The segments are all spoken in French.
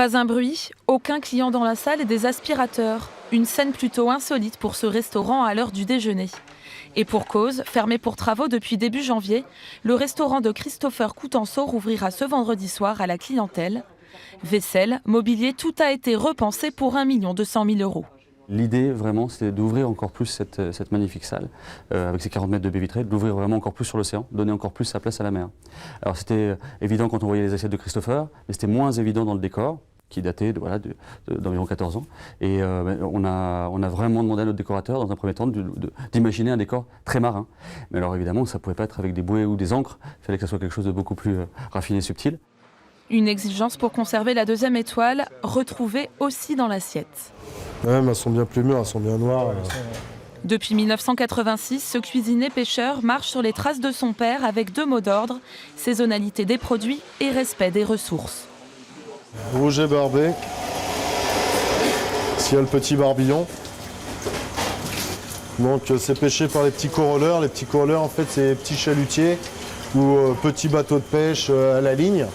Pas un bruit, aucun client dans la salle et des aspirateurs. Une scène plutôt insolite pour ce restaurant à l'heure du déjeuner. Et pour cause, fermé pour travaux depuis début janvier, le restaurant de Christopher Coutenceau rouvrira ce vendredi soir à la clientèle. Vaisselle, mobilier, tout a été repensé pour 1 200 000 €. L'idée vraiment c'est d'ouvrir encore plus cette magnifique salle avec ses 40 mètres de baie vitrée, de l'ouvrir vraiment encore plus sur l'océan, donner encore plus sa place à la mer. Alors c'était évident quand on voyait les assiettes de Christopher, mais c'était moins évident dans le décor qui datait d'environ 14 ans. Et on a vraiment demandé à notre décorateur dans un premier temps d'imaginer un décor très marin. Mais alors évidemment ça ne pouvait pas être avec des bouées ou des encres, il fallait que ça soit quelque chose de beaucoup plus raffiné et subtil. Une exigence pour conserver la 2e étoile, retrouvée aussi dans l'assiette. Ouais, mais elles sont bien plus mûres, elles sont bien noires. Depuis 1986, ce cuisinier pêcheur marche sur les traces de son père avec 2 mots d'ordre, saisonnalité des produits et respect des ressources. Rouge et barbé. Ici il y a le petit barbillon. Donc c'est pêché par les petits coroleurs. Les petits coroleurs en fait c'est les petits chalutiers ou petits bateaux de pêche à la ligne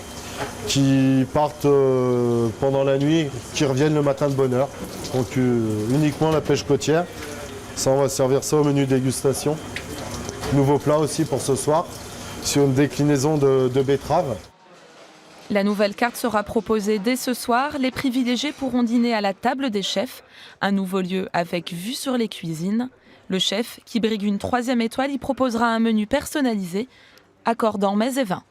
qui partent pendant la nuit, qui reviennent le matin de bonne heure. Donc uniquement la pêche côtière. Ça, on va servir ça au menu dégustation. Nouveau plat aussi pour ce soir, sur une déclinaison de betterave. La nouvelle carte sera proposée dès ce soir. Les privilégiés pourront dîner à la table des chefs. Un nouveau lieu avec vue sur les cuisines. Le chef, qui brigue une 3e étoile, y proposera un menu personnalisé, accordant mets et vins.